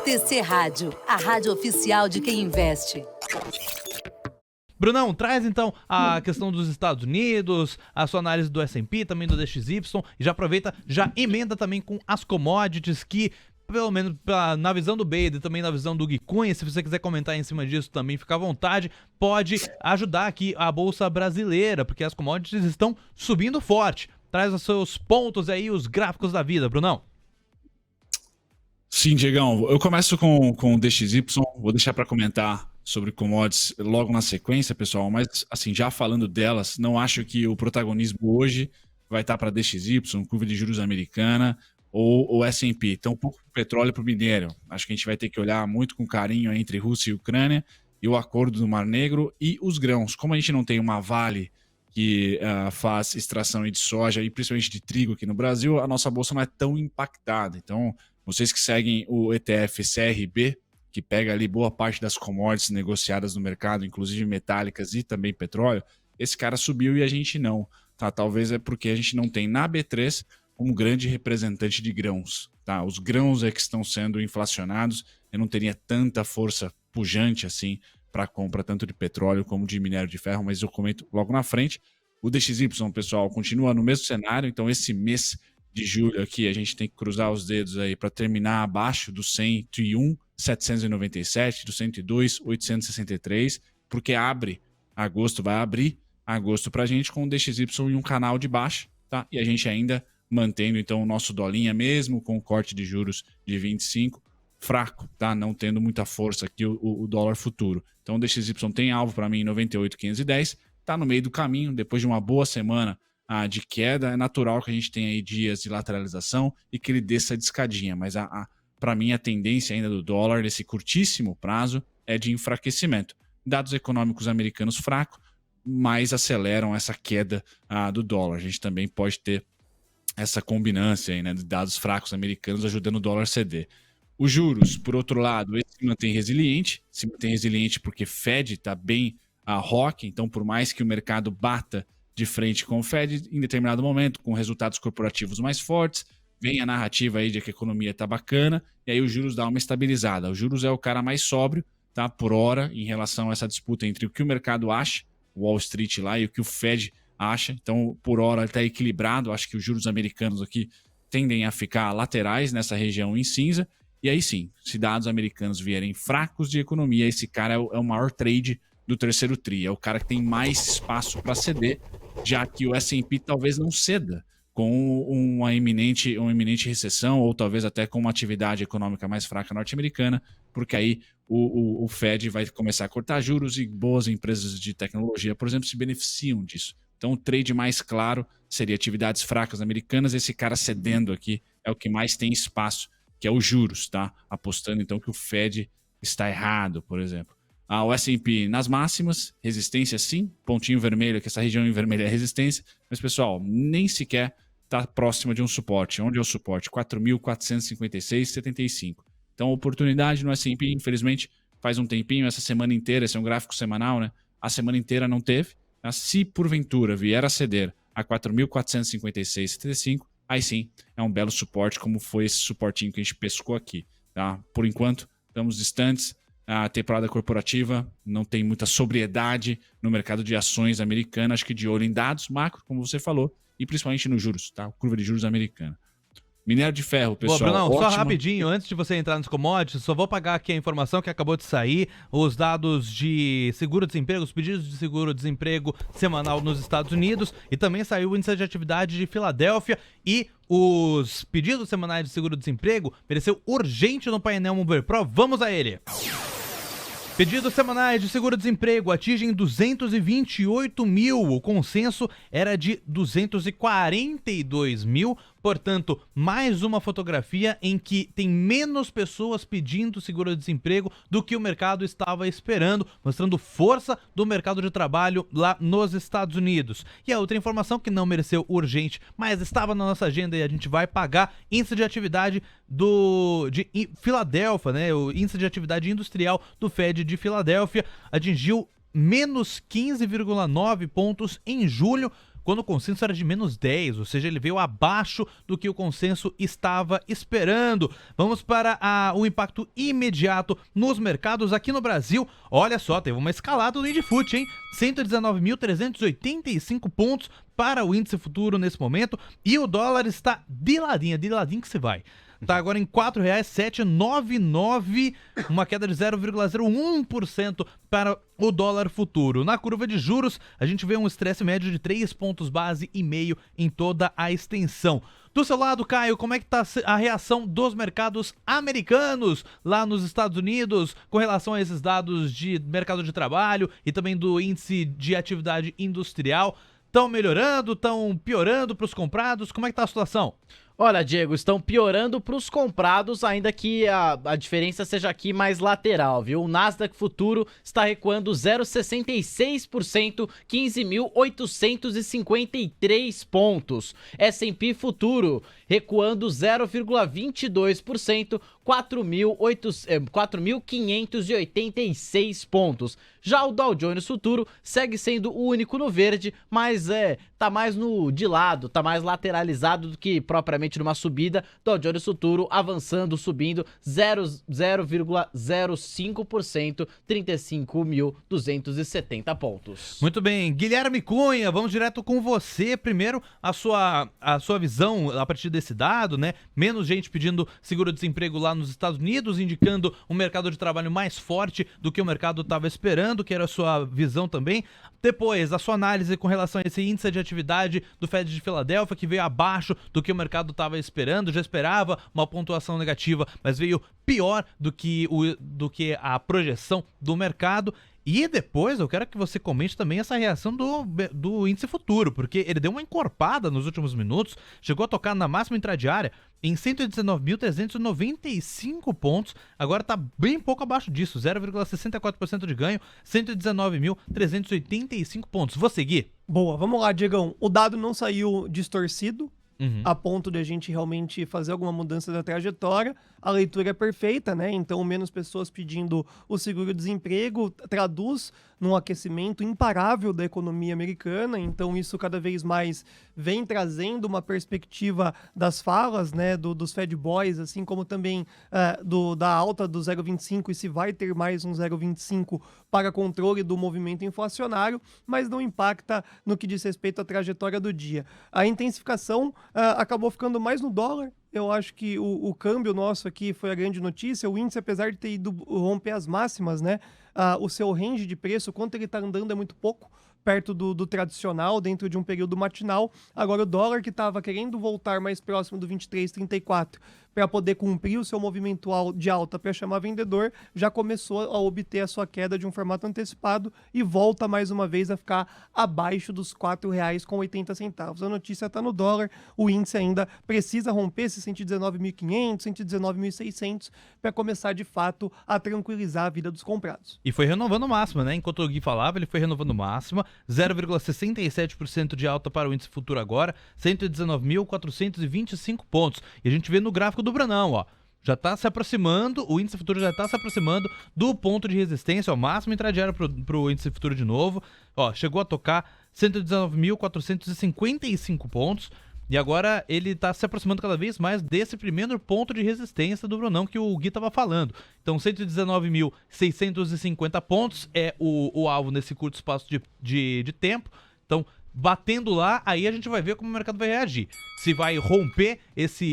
TC Rádio, a rádio oficial de quem investe. Brunão, traz então a questão dos Estados Unidos, a sua análise do S&P, também do DXY, e já aproveita, já emenda também com as commodities que, pelo menos na visão do Bader e também na visão do Gui Cunha, se você quiser comentar em cima disso também, fica à vontade, pode ajudar aqui a Bolsa Brasileira, porque as commodities estão subindo forte. Traz os seus pontos aí, os gráficos da vida, Brunão. Sim, Diegão, eu começo com o DXY, vou deixar para comentar sobre commodities logo na sequência, pessoal, mas assim, já falando delas, não acho que o protagonismo hoje vai estar para DXY, curva de juros americana ou o S&P, então um pouco para o petróleo e para o minério. Acho que a gente vai ter que olhar muito com carinho entre Rússia e Ucrânia e o acordo do Mar Negro e os grãos. Como a gente não tem uma Vale que faz extração de soja e principalmente de trigo aqui no Brasil, a nossa bolsa não é tão impactada. Então, vocês que seguem o ETF CRB, que pega ali boa parte das commodities negociadas no mercado, inclusive metálicas e também petróleo, esse cara subiu e a gente não. Tá? Talvez é porque a gente não tem na B3 um grande representante de grãos. Tá? Os grãos é que estão sendo inflacionados, eu não teria tanta força pujante assim para compra tanto de petróleo como de minério de ferro, mas eu comento logo na frente. O DXY, pessoal, continua no mesmo cenário, então esse mês de julho aqui, a gente tem que cruzar os dedos aí para terminar abaixo do 101,797, do 102,863, porque agosto vai abrir agosto para a gente com o DXY em um canal de baixa, tá? E a gente ainda mantendo então o nosso dolinha mesmo com o corte de juros de 25, fraco, tá? Não tendo muita força aqui o dólar futuro. Então o DXY tem alvo para mim em 98,510, tá no meio do caminho, depois de uma boa semana de queda, é natural que a gente tenha aí dias de lateralização e que ele desça de escadinha, mas para mim a tendência ainda do dólar nesse curtíssimo prazo é de enfraquecimento. Dados econômicos americanos fracos mais aceleram essa queda do dólar. A gente também pode ter essa combinância aí, né, de dados fracos americanos ajudando o dólar a ceder. Os juros, por outro lado, ele se mantém resiliente porque Fed está bem rock, então por mais que o mercado bata de frente com o Fed em determinado momento, com resultados corporativos mais fortes, vem a narrativa aí de que a economia está bacana, e aí os juros dão uma estabilizada. Os juros é o cara mais sóbrio, tá, por hora, em relação a essa disputa entre o que o mercado acha, Wall Street lá, e o que o Fed acha. Então, por hora, ele está equilibrado. Acho que os juros americanos aqui tendem a ficar laterais nessa região em cinza. E aí sim, se dados americanos vierem fracos de economia, esse cara é o maior trade do terceiro tri. É o cara que tem mais espaço para ceder, já que o S&P talvez não ceda com uma iminente recessão ou talvez até com uma atividade econômica mais fraca norte-americana, porque aí o Fed vai começar a cortar juros e boas empresas de tecnologia, por exemplo, se beneficiam disso. Então o trade mais claro seria atividades fracas americanas, esse cara cedendo aqui é o que mais tem espaço, que é os juros, tá? Apostando então que o Fed está errado, por exemplo. O S&P nas máximas, resistência sim, pontinho vermelho, que essa região em vermelho é resistência, mas pessoal, nem sequer está próxima de um suporte. Onde é o suporte? 4.456,75. Então, oportunidade no S&P, infelizmente, faz um tempinho, essa semana inteira, esse é um gráfico semanal, né? A semana inteira não teve. Se porventura vier a ceder a 4.456,75, aí sim, é um belo suporte, como foi esse suportinho que a gente pescou aqui, tá? Por enquanto, estamos distantes. A temporada corporativa não tem muita sobriedade no mercado de ações americano, acho que de olho em dados macro, como você falou, e principalmente nos juros, tá? Curva de juros americana. Minério de ferro, pessoal. Bom, Brunão, ótimo. Só rapidinho, antes de você entrar nos commodities, só vou pagar aqui a informação que acabou de sair, os dados de seguro-desemprego, os pedidos de seguro-desemprego semanal nos Estados Unidos, e também saiu o índice de atividade de Filadélfia, e os pedidos semanais de seguro-desemprego mereceu urgente no painel Mover Pro. Vamos a ele! Pedidos semanais de seguro-desemprego atingem 228 mil, o consenso era de 242 mil, portanto, mais uma fotografia em que tem menos pessoas pedindo seguro-desemprego do que o mercado estava esperando, mostrando força do mercado de trabalho lá nos Estados Unidos. E a outra informação que não mereceu urgente, mas estava na nossa agenda e a gente vai pagar, índice de atividade de Filadélfia, né? O índice de atividade industrial do Fed de Filadélfia atingiu menos 15,9 pontos em julho, quando o consenso era de menos 10, ou seja, ele veio abaixo do que o consenso estava esperando. Vamos para o impacto imediato nos mercados aqui no Brasil. Olha só, teve uma escalada do Indifut, hein? 119.385 pontos para o índice futuro nesse momento, e o dólar está de ladinho que se vai. Tá agora em R$ 4,799, uma queda de 0,01% para o dólar futuro. Na curva de juros, a gente vê um estresse médio de 3 pontos base e meio em toda a extensão. Do seu lado, Caio, como é que tá a reação dos mercados americanos lá nos Estados Unidos com relação a esses dados de mercado de trabalho e também do índice de atividade industrial? Estão melhorando, estão piorando para os comprados? Como é que tá a situação? Olha, Diego, estão piorando para os comprados, ainda que a diferença seja aqui mais lateral, viu? O Nasdaq Futuro está recuando 0,66%, 15.853 pontos. S&P Futuro recuando 0,22%, 4.586 pontos. Já o Dow Jones Futuro segue sendo o único no verde, mas tá mais de lado, tá mais lateralizado do que propriamente numa subida. Dow Jones Futuro avançando, subindo 0,05%, 35.270 pontos. Muito bem, Guilherme Cunha, vamos direto com você. Primeiro, a sua visão a partir desse dado, né? Menos gente pedindo seguro-desemprego lá nos Estados Unidos, indicando um mercado de trabalho mais forte do que o mercado estava esperando, que era a sua visão também. Depois, a sua análise com relação a esse índice de atividade do Fed de Filadélfia, que veio abaixo do que o mercado estava esperando, já esperava uma pontuação negativa, mas veio pior do que a projeção do mercado. E depois eu quero que você comente também essa reação do índice futuro, porque ele deu uma encorpada nos últimos minutos, chegou a tocar na máxima intradiária em 119.395 pontos, agora está bem pouco abaixo disso, 0,64% de ganho, 119.385 pontos. Vou seguir? Boa, vamos lá, Diegão. O dado não saiu distorcido, a ponto de a gente realmente fazer alguma mudança da trajetória. A leitura é perfeita, né? Então, menos pessoas pedindo o seguro-desemprego traduz num aquecimento imparável da economia americana. Então, isso cada vez mais vem trazendo uma perspectiva das falas, né, dos Fed Boys, assim como também da alta do 0,25 e se vai ter mais um 0,25 para controle do movimento inflacionário, mas não impacta no que diz respeito à trajetória do dia. A intensificação acabou ficando mais no dólar. Eu acho que o câmbio nosso aqui foi a grande notícia. O índice, apesar de ter ido romper as máximas, né, o seu range de preço, quanto ele está andando é muito pouco, perto do tradicional, dentro de um período matinal. Agora o dólar, que estava querendo voltar mais próximo do 23,34 para poder cumprir o seu movimento de alta para chamar vendedor, já começou a obter a sua queda de um formato antecipado e volta mais uma vez a ficar abaixo dos R$ 4,80. A notícia está no dólar, o índice ainda precisa romper esse 119.500, 119.600 para começar de fato a tranquilizar a vida dos comprados. E foi renovando máxima, né? Enquanto o Gui falava, ele foi renovando máxima, 0,67% de alta para o índice futuro agora, 119.425 pontos. E a gente vê no gráfico do Brunão, ó. Já está se aproximando, o índice futuro já está se aproximando do ponto de resistência, ó, máximo intradiário para o índice futuro de novo. Ó, chegou a tocar 119.455 pontos. E agora ele está se aproximando cada vez mais desse primeiro ponto de resistência do Brunão que o Gui estava falando. Então 119.650 pontos é o alvo nesse curto espaço de tempo. Então, batendo lá, aí a gente vai ver como o mercado vai reagir. Se vai romper essa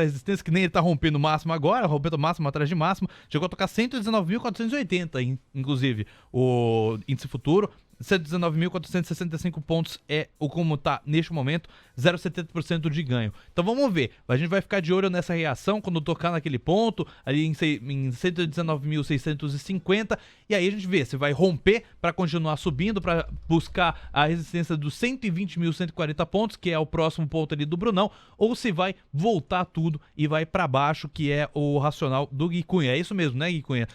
resistência, que nem ele tá rompendo máximo agora, rompendo máximo atrás de máximo, chegou a tocar 119.480, inclusive, o índice futuro. 119.465 pontos é o como tá neste momento, 0,70% de ganho. Então vamos ver, a gente vai ficar de olho nessa reação quando tocar naquele ponto, ali em 119.650, e aí a gente vê se vai romper para continuar subindo, para buscar a resistência dos 120.140 pontos, que é o próximo ponto ali do Brunão, ou se vai voltar tudo e vai para baixo, que é o racional do Gui Cunha. É isso mesmo, né, Gui Cunha?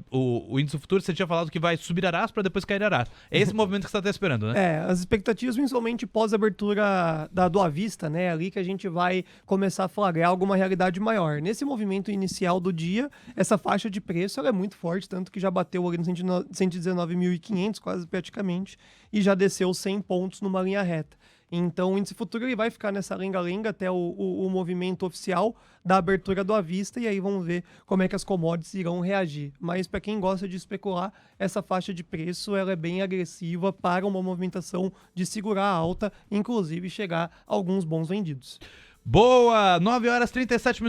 O índice futuro, você tinha falado que vai subir Arás para depois cair Arás. É esse movimento que você está esperando, né? As expectativas, principalmente pós-abertura do à vista, né? Ali que a gente vai começar a flagrar alguma realidade maior. Nesse movimento inicial do dia, essa faixa de preço ela é muito forte, tanto que já bateu ali no 119.500, quase praticamente, e já desceu 100 pontos numa linha reta. Então, o índice futuro ele vai ficar nessa lenga-lenga até o movimento oficial da abertura do à vista, e aí vamos ver como é que as commodities irão reagir. Mas para quem gosta de especular, essa faixa de preço ela é bem agressiva para uma movimentação de segurar a alta, inclusive chegar a alguns bons vendidos. Boa! 9h37.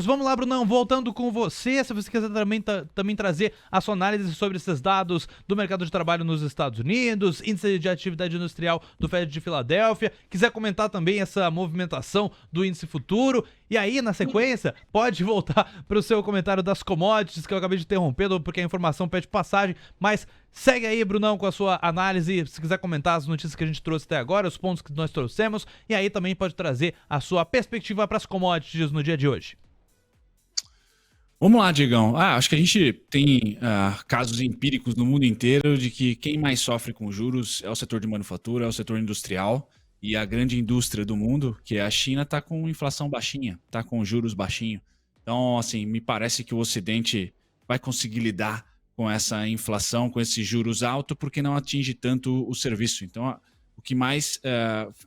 Vamos lá, Brunão, voltando com você. Se você quiser também trazer a sua análise sobre esses dados do mercado de trabalho nos Estados Unidos, índice de atividade industrial do Fed de Filadélfia, quiser comentar também essa movimentação do índice futuro, e aí, na sequência, pode voltar para o seu comentário das commodities, que eu acabei de interromper, porque a informação pede passagem, mas segue aí, Brunão, com a sua análise, se quiser comentar as notícias que a gente trouxe até agora, os pontos que nós trouxemos, e aí também pode trazer a sua perspectiva para as commodities no dia de hoje. Vamos lá, Diegão. Acho que a gente tem casos empíricos no mundo inteiro de que quem mais sofre com juros é o setor de manufatura, é o setor industrial, e a grande indústria do mundo, que é a China, está com inflação baixinha, está com juros baixinhos. Então, assim, me parece que o Ocidente vai conseguir lidar com essa inflação, com esses juros altos, porque não atinge tanto o serviço. Então, o que mais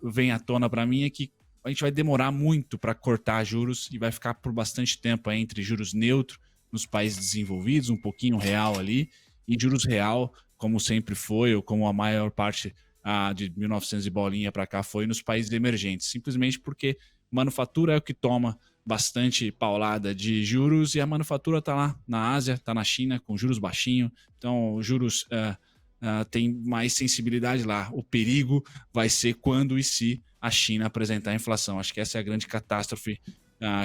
vem à tona para mim é que a gente vai demorar muito para cortar juros e vai ficar por bastante tempo entre juros neutros nos países desenvolvidos, um pouquinho real ali, e juros real, como sempre foi, ou como a maior parte de 1900 e bolinha para cá foi nos países emergentes, simplesmente porque manufatura é o que toma bastante paulada de juros e a manufatura está lá na Ásia, está na China com juros baixinhos, então os juros tem mais sensibilidade lá. O perigo vai ser quando e se a China apresentar inflação. Acho que essa é a grande catástrofe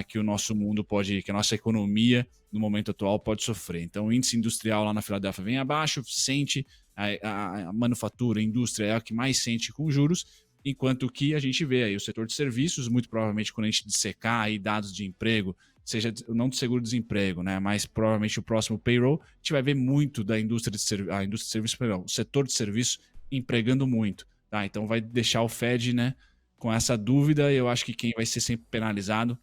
que o nosso mundo pode, que a nossa economia no momento atual pode sofrer. Então o índice industrial lá na Filadélfia vem abaixo, sente a manufatura, a indústria é a que mais sente com juros, enquanto que a gente vê aí o setor de serviços, muito provavelmente quando a gente dissecar aí dados de emprego, seja não do seguro-desemprego, né, mas provavelmente o próximo payroll, a gente vai ver muito da indústria de serviços, o setor de serviços empregando muito, tá? Então vai deixar o Fed, né, com essa dúvida. Eu acho que quem vai ser sempre penalizado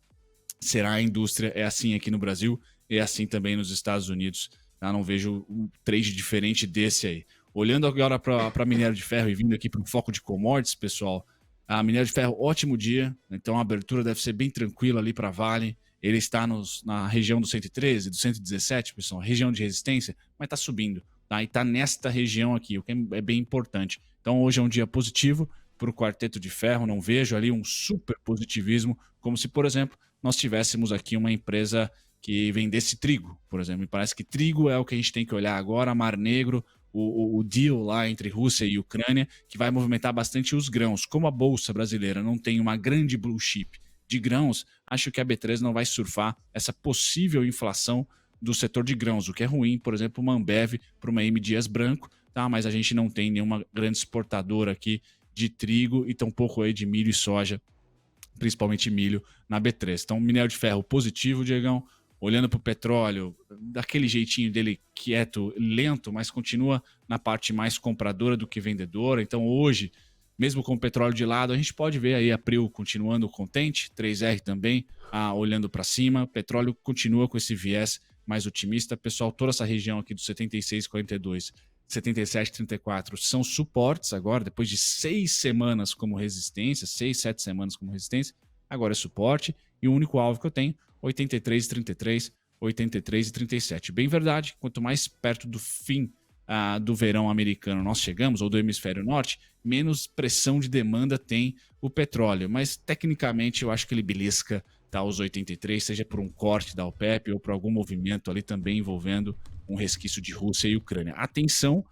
será a indústria. É assim aqui no Brasil, é assim também nos Estados Unidos. Tá? Não vejo um trade diferente desse aí. Olhando agora para minério de ferro e vindo aqui para um foco de commodities, pessoal, a minério de ferro, ótimo dia, então a abertura deve ser bem tranquila ali para Vale. Ele está na região do 113, do 117, pessoal, região de resistência, mas está subindo, tá? E está nesta região aqui, o que é bem importante. Então hoje é um dia positivo para o quarteto de ferro, não vejo ali um super positivismo, como se, por exemplo, nós tivéssemos aqui uma empresa que vendesse trigo, por exemplo. Me parece que trigo é o que a gente tem que olhar agora, Mar Negro, o deal lá entre Rússia e Ucrânia, que vai movimentar bastante os grãos. Como a Bolsa brasileira não tem uma grande blue chip de grãos, acho que a B3 não vai surfar essa possível inflação do setor de grãos, o que é ruim, por exemplo, uma Ambev para uma M. Dias Branco, tá? Mas a gente não tem nenhuma grande exportadora aqui de trigo e tampouco aí de milho e soja, principalmente milho na B3. Então, minério de ferro positivo, Diegão. Olhando para o petróleo, daquele jeitinho dele quieto, lento, mas continua na parte mais compradora do que vendedora. Então hoje, mesmo com o petróleo de lado, a gente pode ver aí a Prio continuando contente, 3R também olhando para cima. O petróleo continua com esse viés mais otimista. Pessoal, toda essa região aqui do 76,42, 77,34 são suportes agora, depois de 6 semanas como resistência, 6, 7 semanas como resistência, agora é suporte. E o único alvo que eu tenho, 83,33, 83,37. Bem verdade, quanto mais perto do fim do verão americano nós chegamos, ou do hemisfério norte, menos pressão de demanda tem o petróleo. Mas tecnicamente eu acho que ele belisca os 83, seja por um corte da OPEP ou por algum movimento ali também envolvendo um resquício de Rússia e Ucrânia. Atenção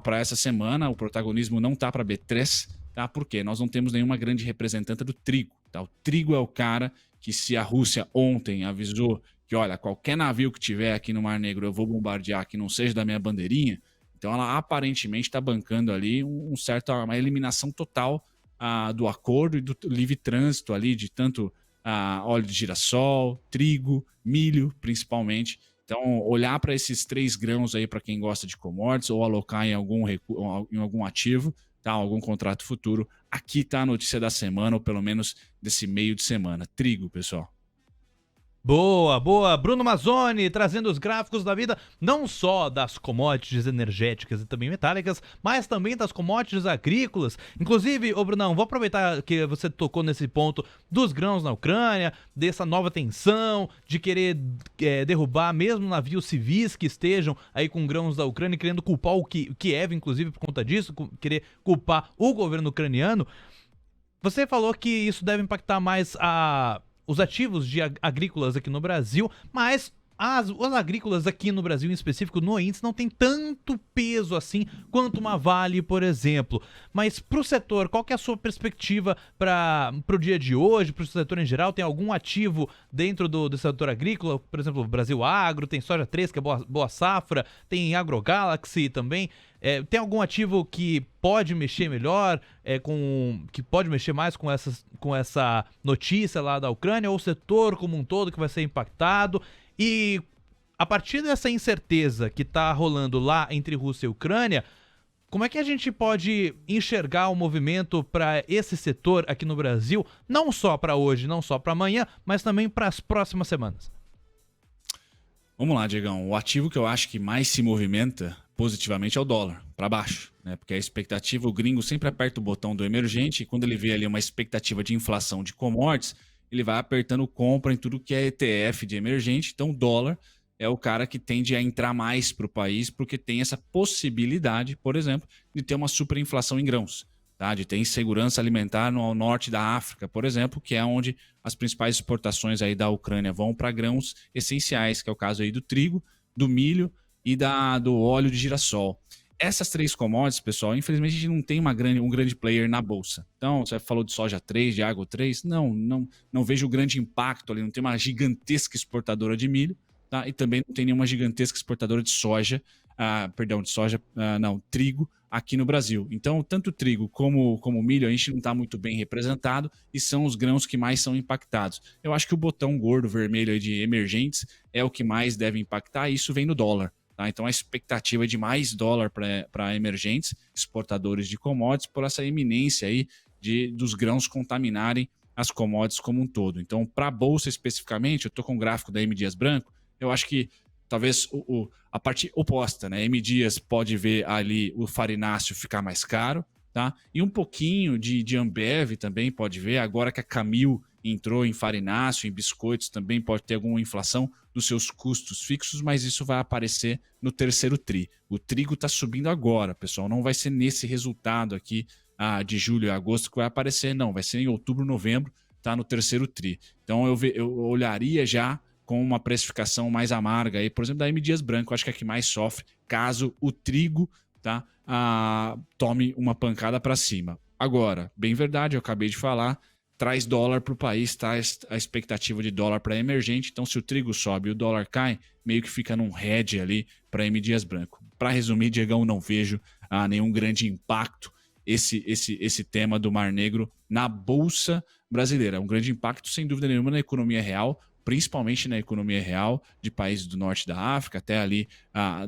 para essa semana, o protagonismo não está para B3, tá? Porque nós não temos nenhuma grande representante do trigo. Tá? O trigo é o cara que, se a Rússia ontem avisou que, olha, qualquer navio que tiver aqui no Mar Negro eu vou bombardear, que não seja da minha bandeirinha, então ela aparentemente está bancando ali uma eliminação total do acordo e do livre trânsito ali de tanto óleo de girassol, trigo, milho, principalmente. Então, olhar para esses 3 grãos aí para quem gosta de commodities ou alocar em algum ativo, tá? Algum contrato futuro. Aqui tá a notícia da semana, ou pelo menos desse meio de semana. Trigo, pessoal. Boa, boa. Bruno Mazzoni trazendo os gráficos da vida, não só das commodities energéticas e também metálicas, mas também das commodities agrícolas. Inclusive, ô Brunão, vou aproveitar que você tocou nesse ponto dos grãos na Ucrânia, dessa nova tensão de querer derrubar mesmo navios civis que estejam aí com grãos da Ucrânia, querendo culpar o Kiev, inclusive, por conta disso, querer culpar o governo ucraniano. Você falou que isso deve impactar mais os ativos agrícolas aqui no Brasil, mas os agrícolas aqui no Brasil, em específico, no índice, não tem tanto peso assim quanto uma Vale, por exemplo. Mas para o setor, qual que é a sua perspectiva para o dia de hoje, para o setor em geral? Tem algum ativo dentro do setor agrícola? Por exemplo, Brasil Agro, tem Soja 3, que é boa safra, tem AgroGalaxy também. Tem algum ativo que pode mexer melhor, que pode mexer mais com essa notícia lá da Ucrânia, ou o setor como um todo que vai ser impactado? E a partir dessa incerteza que está rolando lá entre Rússia e Ucrânia, como é que a gente pode enxergar o movimento para esse setor aqui no Brasil, não só para hoje, não só para amanhã, mas também para as próximas semanas? Vamos lá, Diegão. O ativo que eu acho que mais se movimenta positivamente é o dólar, para baixo, né? Porque a expectativa, o gringo sempre aperta o botão do emergente e quando ele vê ali uma expectativa de inflação de commodities, ele vai apertando compra em tudo que é ETF de emergente. Então, o dólar é o cara que tende a entrar mais para o país porque tem essa possibilidade, por exemplo, de ter uma superinflação em grãos, tá? De ter insegurança alimentar no norte da África, por exemplo, que é onde as principais exportações aí da Ucrânia vão para grãos essenciais, que é o caso aí do trigo, do milho e do óleo de girassol. Essas 3 commodities, pessoal, infelizmente a gente não tem um grande player na bolsa. Então, você falou de soja 3, de água 3, não vejo grande impacto ali, não tem uma gigantesca exportadora de milho, tá? E também não tem nenhuma gigantesca exportadora de soja, trigo aqui no Brasil. Então, tanto trigo como milho a gente não está muito bem representado e são os grãos que mais são impactados. Eu acho que o botão gordo vermelho aí de emergentes é o que mais deve impactar e isso vem no dólar. Tá? Então a expectativa é de mais dólar para emergentes, exportadores de commodities, por essa iminência aí dos grãos contaminarem as commodities como um todo. Então, para a Bolsa especificamente, eu estou com o gráfico da M. Dias Branco, eu acho que talvez a parte oposta, né? M. Dias pode ver ali o farináceo ficar mais caro, tá? E um pouquinho de Ambev também pode ver, agora que a Camil entrou em farináceo, em biscoitos, também pode ter alguma inflação dos seus custos fixos, mas isso vai aparecer no terceiro tri. O trigo está subindo agora, pessoal, não vai ser nesse resultado aqui de julho e agosto que vai aparecer, não, vai ser em outubro, novembro, tá no terceiro tri. Então eu olharia já com uma precificação mais amarga aí, por exemplo, da M. Dias Branco, acho que é a que mais sofre caso o trigo, tá, tome uma pancada para cima. Agora, bem verdade, eu acabei de falar, traz dólar para o país, tá? A expectativa de dólar para emergente. Então, se o trigo sobe e o dólar cai, meio que fica num hedge ali para M. Dias Branco. Para resumir, Diegão, não vejo nenhum grande impacto esse tema do Mar Negro na Bolsa Brasileira. Um grande impacto, sem dúvida nenhuma, na economia real, principalmente na economia real de países do norte da África, até ali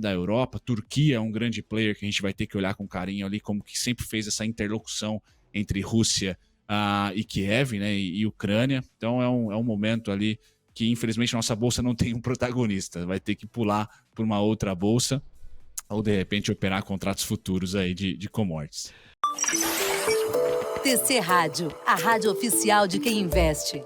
da Europa. Turquia é um grande player que a gente vai ter que olhar com carinho ali, como que sempre fez essa interlocução entre Rússia e Kiev, né, e Ucrânia. Então é um momento ali que infelizmente nossa bolsa não tem um protagonista, vai ter que pular por uma outra bolsa ou de repente operar contratos futuros aí de commodities. TC Rádio, a rádio oficial de quem investe.